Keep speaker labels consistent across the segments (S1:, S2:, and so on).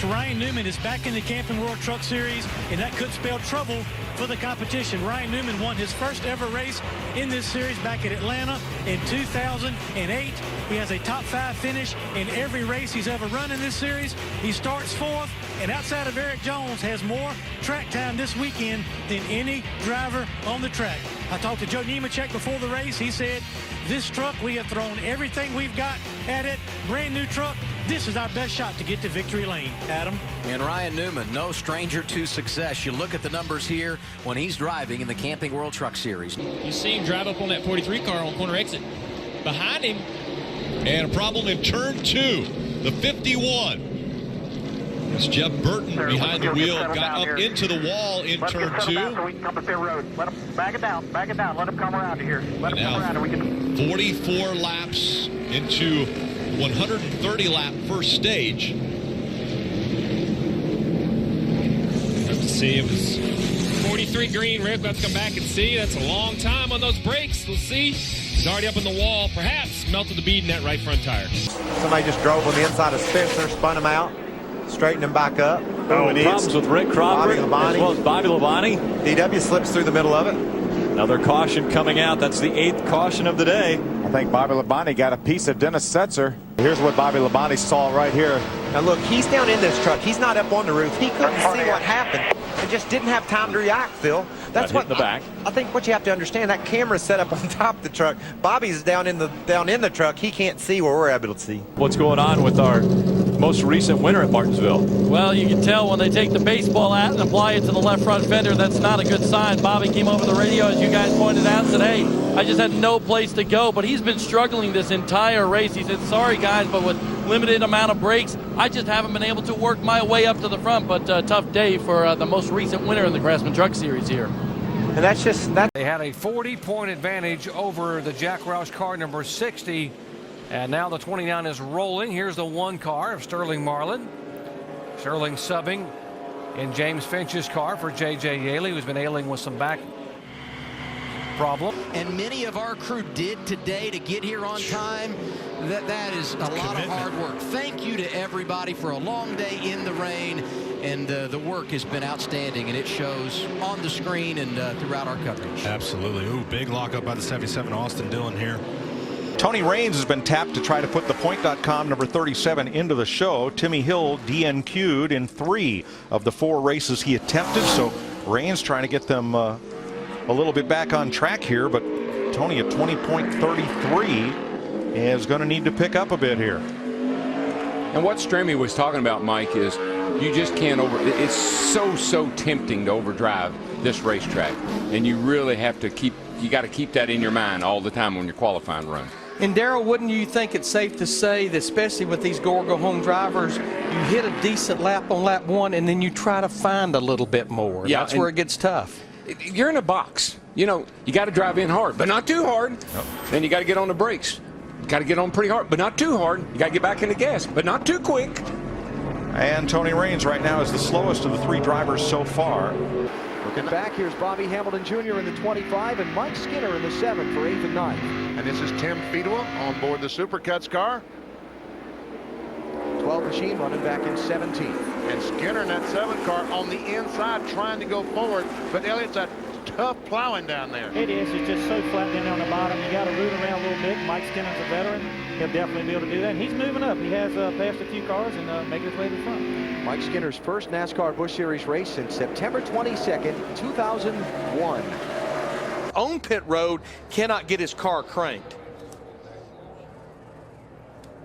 S1: Ryan Newman is back in the Camping World Truck Series, and that could spell trouble for the competition. Ryan Newman won his first ever race in this series back at Atlanta in 2008. He has a top 5 finish in every race he's ever run in this series. He starts 4th, and outside of Eric Jones, has more track time this weekend than any driver on the track. I talked to Joe Nemechek before the race. He said, this truck, we have thrown everything we've got at it. Brand new truck. This is our best shot to get to victory lane. Adam.
S2: And Ryan Newman, no stranger to success. You look at the numbers here when he's driving in the Camping World Truck Series.
S3: You see him drive up on that 43 car on corner exit. Behind him.
S4: And a problem in turn 2, the 51. It's Jeff Burton behind the wheel, got up into the wall in turn 2.
S5: So we can come up their road. Let them back it down, let them come around here. Let them come around and we can.
S4: 44 laps into 130 lap first stage.
S3: Have to see, it was 43 green. Rick, let's come back and see. That's a long time on those brakes. We'll see. He's already up on the wall. Perhaps melted the bead in that right front tire.
S6: Somebody just drove on the inside of Spencer, spun him out, straightened him back up.
S7: Problems with Rick Crawford as well as Bobby Labonte.
S6: DW slips through the middle of it.
S7: Another caution coming out. That's the 8th caution of the day.
S8: I think Bobby Labonte got a piece of Dennis Setzer. Here's what Bobby Labonte saw right here.
S6: Now look, he's down in this truck. He's not up on the roof. He couldn't see what happened and just didn't have time to react, Phil. That's what
S7: in the back.
S6: I think what you have to understand, that camera's set up on top of the truck. Bobby's down in the truck. He can't see where we're able to see.
S7: What's going on with our most recent winner at Martinsville?
S9: Well, you can tell when they take the baseball hat and apply it to the left front fender, that's not a good sign. Bobby came over the radio, as you guys pointed out, and said, hey, I just had no place to go. But he's been struggling this entire race. He said, sorry, guys, but with limited amount of brakes, I just haven't been able to work my way up to the front. But tough day for the most recent winner in the Craftsman Truck Series here.
S6: And that's just that.
S10: They had a 40-point advantage over the Jack Roush car number 60. And now the 29 is rolling. Here's the 1 car of Sterling Marlin. Sterling subbing in James Finch's car for J.J. Yaley, who's been ailing with some back problem.
S2: And many of our crew did today to get here on time. That is a lot of hard work. Thank you to everybody for a long day in the rain. And the work has been outstanding, and it shows on the screen and throughout our coverage.
S11: Absolutely. Ooh, big lockup by the 77 Austin Dillon here.
S8: Tony Raines has been tapped to try to put the Point.com number 37 into the show. Timmy Hill DNQ'd in 3 of the 4 races he attempted. So Raines trying to get them a little bit back on track here. But Tony at 20.33 is going to need to pick up a bit here.
S12: And what Stremme was talking about, Mike, is you just can't it's so tempting to overdrive this racetrack. And you really have to you got to keep that in your mind all the time on your qualifying run.
S9: And Darrell, wouldn't you think it's safe to say that, especially with these go-home drivers, you hit a decent lap on lap 1 and then you try to find a little bit more? Yeah, that's where it gets tough.
S12: You're in a box. You know, you got to drive in hard, but not too hard. No. Then you got to get on the brakes. Got to get on pretty hard, but not too hard. You got to get back in the gas, but not too quick.
S8: And Tony Raines right now is the slowest of the 3 drivers so far.
S13: Looking back, here's Bobby Hamilton Jr. in the 25 and Mike Skinner in the 7 for 8th and 9th.
S14: And this is Tim Feedwa on board the Supercuts car.
S13: 12 machine running back in 17th.
S14: And Skinner in that 7 car on the inside trying to go forward. But Elliott's a tough plowing down there.
S1: It is. It's just so flat down on the bottom. You got to root around a little bit. Mike Skinner's a veteran. He'll definitely be able to do that. And he's moving up. He has passed a few cars and making his way to the front.
S13: Mike Skinner's first NASCAR Busch Series race since September 22nd, 2001.
S9: On pit road, cannot get his car cranked.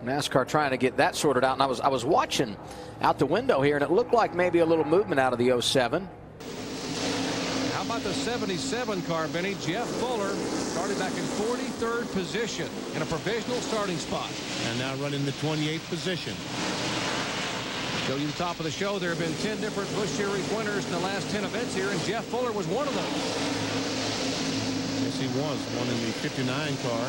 S2: NASCAR trying to get that sorted out. And I was watching out the window here, and it looked like maybe a little movement out of the 07.
S10: How about the 77 car, Benny? Jeff Fuller started back in 43rd position in a provisional starting spot.
S11: And now running the 28th position.
S10: Show you the top of the show. There have been 10 different Busch Series winners in the last 10 events here, and Jeff Fuller was one of those.
S11: Yes, he was. One in the 59 car,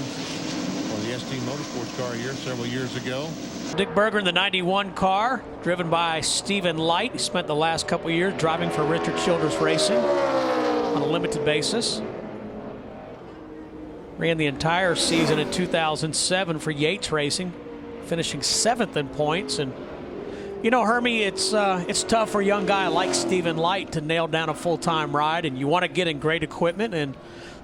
S11: or the ST Motorsports car here several years ago.
S1: Dick Berger in the 91 car, driven by Stephen Light. He spent the last couple of years driving for Richard Childress Racing on a limited basis. Ran the entire season in 2007 for Yates Racing, finishing 7th in points and
S15: You know, Hermie, it's tough for a young guy like Stephen Light to nail down a full-time ride, and you want to get in great equipment and,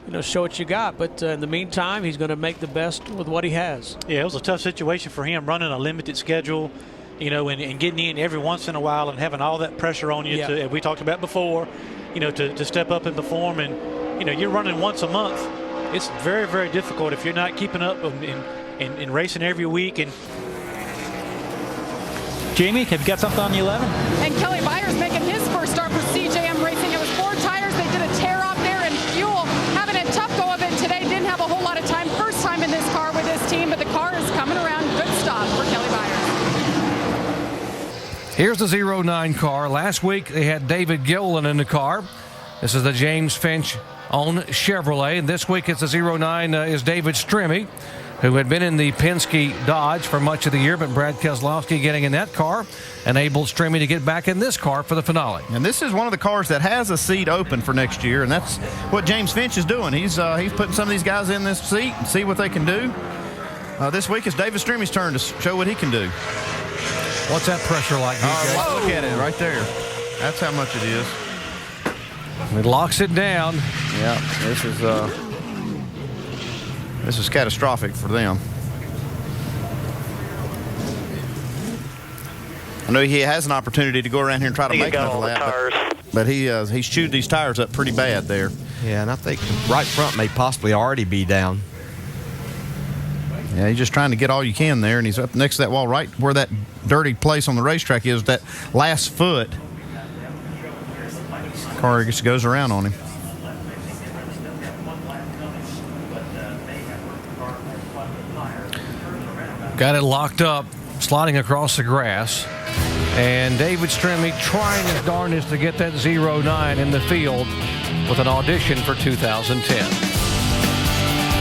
S15: you know, show what you got. But in the meantime, he's going to make the best with what he has.
S1: Yeah, it was a tough situation for him, running a limited schedule, you know, and getting in every once in a while and having all that pressure on you,
S15: Yeah.
S1: as we talked about before, you know, to step up and perform. And, you know, you're running once a month. It's very, very difficult if you're not keeping up and racing every week. And
S7: Jamie, have you got something on the 11?
S16: And Kelly Byers making his first start for CJM Racing. It was 4 tires. They did a tear off there, and Fuel having a tough go of it today. Didn't have a whole lot of time. First time in this car with this team, but the car is coming around. Good stop for Kelly Byers.
S10: Here's the 09 car. Last week they had David Gilliland in the car. This is the James Finch owned Chevrolet. And this week it's the 09 is David Stremme, who had been in the Penske Dodge for much of the year, but Brad Keselowski getting in that car enabled Stremme to get back in this car for the finale.
S17: And this is one of the cars that has a seat open for next year, and that's what James Finch is doing. He's putting some of these guys in this seat and see what they can do. This week it's David Stremme's turn to show what he can do.
S10: What's that pressure like?
S17: Look at it right there. That's how much it is.
S10: It locks it down.
S17: Yeah, this is catastrophic for them. I know he has an opportunity to go around here and try to make another lap, but he's chewed these tires up pretty bad there.
S6: Yeah, and I think the right front may possibly already be down.
S17: Yeah, he's just trying to get all you can there, and he's up next to that wall right where that dirty place on the racetrack is, that last foot. Car just goes around on him.
S10: Got it locked up, sliding across the grass. And David Stremme trying his darndest to get that 09 in the field with an audition for 2010.